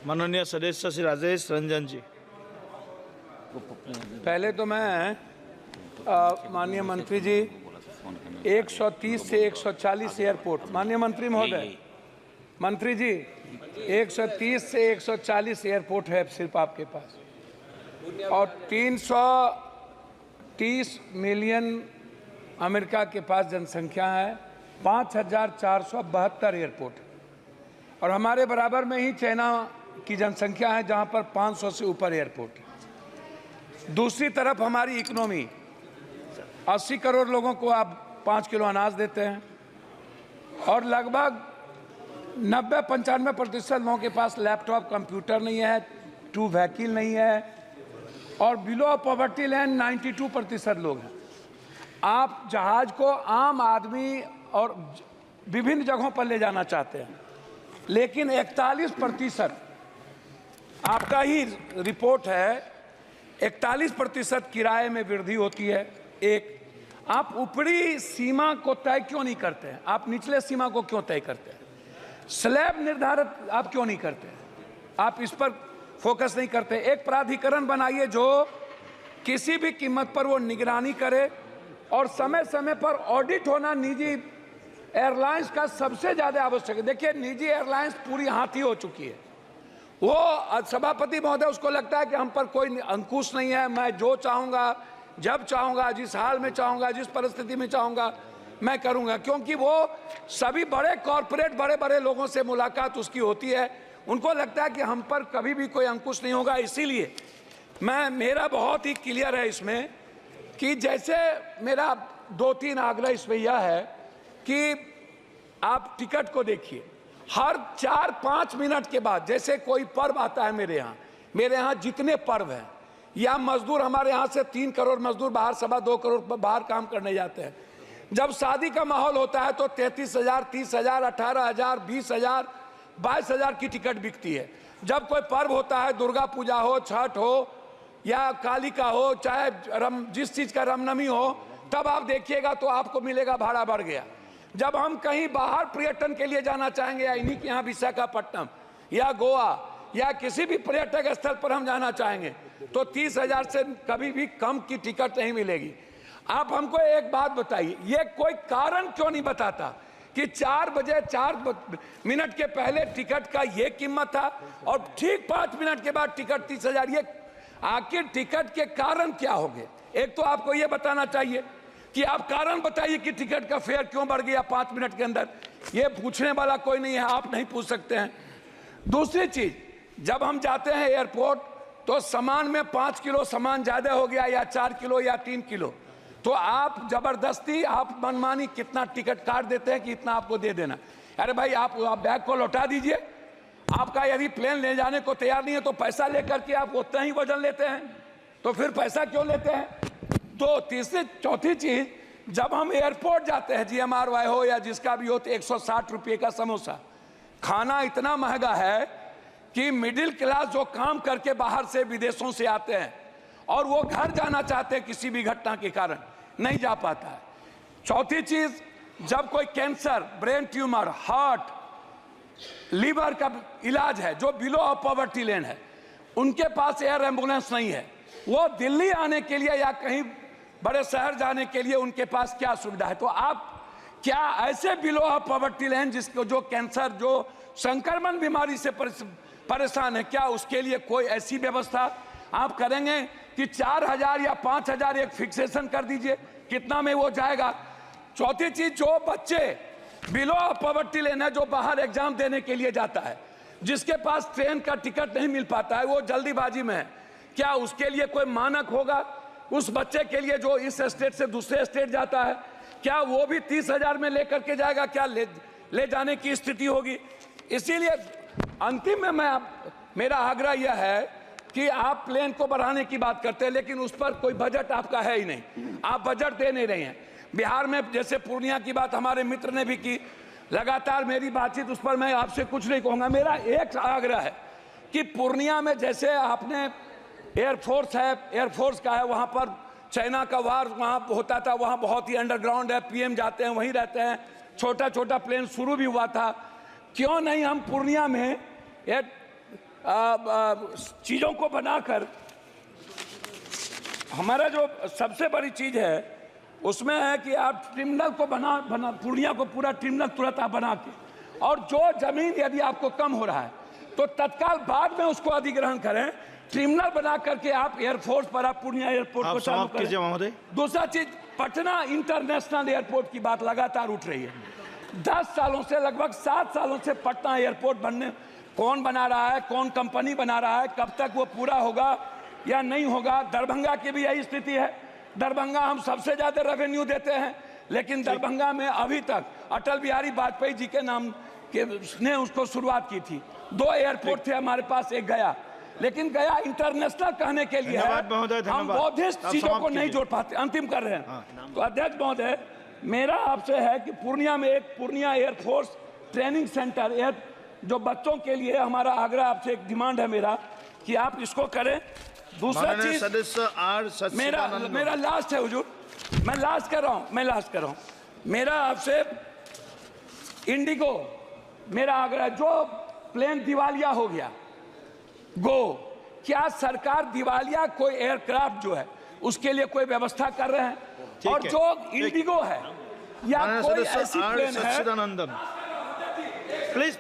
माननीय सदस्य श्री राजेश रंजन जी। पहले तो मैं माननीय मंत्री जी 130 से 140 एयरपोर्ट, माननीय मंत्री महोदय, मंत्री जी 130 से 140 एयरपोर्ट है सिर्फ आपके पास, और 330 मिलियन अमेरिका के पास जनसंख्या है, 5472 एयरपोर्ट, और हमारे बराबर में ही चाइना की जनसंख्या है जहां पर 500 से ऊपर एयरपोर्ट है। दूसरी तरफ हमारी इकोनॉमी 80 करोड़ लोगों को आप 5 किलो अनाज देते हैं, और लगभग 90-95% लोगों के पास लैपटॉप कंप्यूटर नहीं है, 2 व्हीकल नहीं है, और बिलो पॉवर्टी लाइन 92% लोग हैं। आप जहाज को आम आदमी और विभिन्न जगहों पर ले जाना चाहते हैं, लेकिन 41% आपका ही रिपोर्ट है, 41% किराए में वृद्धि होती है। एक, आप ऊपरी सीमा को तय क्यों नहीं करते हैं? आप निचले सीमा को क्यों तय करते हैं? स्लैब निर्धारित आप क्यों नहीं करते हैं? आप इस पर फोकस नहीं करते। एक प्राधिकरण बनाइए जो किसी भी कीमत पर वो निगरानी करे, और समय समय पर ऑडिट होना निजी एयरलाइंस का सबसे ज़्यादा आवश्यक है। देखिए, निजी एयरलाइंस पूरी हाथी हो चुकी है। वो सभापति महोदय, उसको लगता है कि हम पर कोई अंकुश नहीं है, मैं जो चाहूँगा, जब चाहूँगा, जिस हाल में चाहूँगा, जिस परिस्थिति में चाहूँगा मैं करूँगा, क्योंकि वो सभी बड़े कॉरपोरेट बड़े बड़े लोगों से मुलाकात उसकी होती है। उनको लगता है कि हम पर कभी भी कोई अंकुश नहीं होगा। इसीलिए मेरा बहुत ही क्लियर है इसमें कि जैसे मेरा 2-3 आग्रह इसमें यह है कि आप टिकट को देखिए, हर 4-5 मिनट के बाद, जैसे कोई पर्व आता है मेरे यहाँ जितने पर्व हैं, या मजदूर हमारे यहाँ से 3 करोड़ मजदूर बाहर, 2.25 करोड़ बाहर काम करने जाते हैं। जब शादी का माहौल होता है तो 33,000, 30,000, 18,000, 20,000, 22,000 की टिकट बिकती है। जब कोई पर्व होता है, दुर्गा पूजा हो, छठ हो, या काली का हो, चाहे जिस चीज़ का रामनवमी हो, तब आप देखिएगा तो आपको मिलेगा भाड़ा बढ़ गया। जब हम कहीं बाहर पर्यटन के लिए जाना चाहेंगे, या इन्हीं के यहाँ विशाखापट्टनम या गोवा या किसी भी पर्यटक स्थल पर हम जाना चाहेंगे, तो 30,000 से कभी भी कम की टिकट नहीं मिलेगी। आप हमको एक बात बताइए, ये कोई कारण क्यों नहीं बताता कि 4 बजे 4 मिनट के पहले टिकट का ये कीमत था, और ठीक 5 मिनट के बाद टिकट 30,000। ये आखिर टिकट के कारण क्या होंगे? एक तो आपको ये बताना चाहिए कि आप कारण बताइए कि टिकट का फेयर क्यों बढ़ गया 5 मिनट के अंदर। ये पूछने वाला कोई नहीं है, आप नहीं पूछ सकते हैं। दूसरी चीज, जब हम जाते हैं एयरपोर्ट तो सामान में 5 किलो सामान ज्यादा हो गया, या 4 किलो या 3 किलो, तो आप जबरदस्ती आप मनमानी कितना टिकट काट देते हैं कि इतना आपको दे देना। अरे भाई, आप बैग को लौटा दीजिए। आपका यदि प्लेन ले जाने को तैयार नहीं है तो पैसा लेकर के आप उतना ही वजन लेते हैं, तो फिर पैसा क्यों लेते हैं? तो तीसरी चौथी चीज, जब हम एयरपोर्ट जाते हैं, GMRY हो या जिसका भी हो, तो 160 रुपये का समोसा। खाना इतना महंगा है कि मिडिल क्लास जो काम करके बाहर से विदेशों से आते हैं और वो घर जाना चाहते हैं किसी भी घटना के कारण, नहीं जा पाता है। चौथी चीज, जब कोई cancer, brain tumour, heart, liver का इलाज है जो बिलो ऑफ पॉवर्टी लाइन है, उनके पास एयर एम्बुलेंस नहीं है। वो दिल्ली आने के लिए या कहीं बड़े शहर जाने के लिए उनके पास क्या सुविधा है? तो आप क्या ऐसे बिलो ऑफ पॉवर्टी लाइन जिसको, जो कैंसर, जो संक्रमण बीमारी से परेशान है, क्या उसके लिए कोई ऐसी व्यवस्था आप करेंगे कि 4,000 या 5,000 एक फिक्सेशन कर दीजिए, कितना में वो जाएगा? चौथी चीज, जो बच्चे बिलो ऑफ पॉवर्टी लाइन है, जो बाहर एग्जाम देने के लिए जाता है, जिसके पास ट्रेन का टिकट नहीं मिल पाता है, वो जल्दीबाजी में है, क्या उसके लिए कोई मानक होगा? उस बच्चे के लिए जो इस स्टेट से दूसरे स्टेट जाता है, क्या वो भी 30,000 में लेकर के जाएगा? क्या ले जाने की स्थिति होगी? इसीलिए अंतिम में मेरा आग्रह यह है कि आप प्लेन को बढ़ाने की बात करते हैं, लेकिन उस पर कोई बजट आपका है ही नहीं। आप बजट दे नहीं रहे हैं। बिहार में जैसे पूर्णिया की बात हमारे मित्र ने भी की, लगातार मेरी बातचीत उस पर मैं आपसे कुछ नहीं कहूँगा। मेरा एक आग्रह है कि पूर्णिया में जैसे आपने एयरफोर्स है, एयरफोर्स का है, वहाँ पर चाइना का वार वहाँ होता था, वहाँ बहुत ही अंडरग्राउंड है, PM जाते हैं, वहीं रहते हैं, छोटा छोटा प्लेन शुरू भी हुआ था। क्यों नहीं हम पूर्णिया में चीज़ों को बनाकर, हमारा जो सबसे बड़ी चीज़ है उसमें है कि आप टर्मिनल को बना पूर्णिया को पूरा टर्मिनल तुरंत आप बना के, और जो जमीन यदि आपको कम हो रहा है तो तत्काल बाद में उसको अधिग्रहण करें। टर्मिनल बना करके आप एयरफोर्स पर, आप पूर्णिया एयरपोर्ट को चालू समाप्त कीजिए महोदय। दूसरा चीज, पटना इंटरनेशनल एयरपोर्ट की बात लगातार उठ रही है। 10 सालों से, लगभग 7 सालों से पटना एयरपोर्ट बनने, कौन बना रहा है, कौन कंपनी बना रहा है, कब तक वो पूरा होगा या नहीं होगा। दरभंगा की भी यही स्थिति है। दरभंगा हम सबसे ज्यादा रेवेन्यू देते हैं, लेकिन दरभंगा में अभी तक अटल बिहारी वाजपेयी जी के नाम के ने उसको शुरुआत की थी। 2 एयरपोर्ट थे हमारे पास, एक गया, लेकिन गया इंटरनेशनल कहने के लिए है, हम बौद्धिस्ट चीजों को नहीं जोड़ पाते। अंतिम कर रहे हैं। तो अध्यक्ष महोदय, मेरा आपसे है कि पूर्णिया में एक पूर्णिया एयरफोर्स ट्रेनिंग सेंटर, जो बच्चों के लिए, हमारा आग्रह आपसे, एक डिमांड है मेरा कि आप इसको करें। दूसरा चीज, मेरा लास्ट है हुजूर, मैं लास्ट कर रहा हूं। मेरा आपसे इंडिगो, मेरा आग्रह, जो प्लेन दिवालिया हो गया क्या सरकार दिवालिया कोई एयरक्राफ्ट जो है उसके लिए कोई व्यवस्था कर रहे हैं? और जो इंडिगो है या कोई ऐसी प्लेन है, प्लीज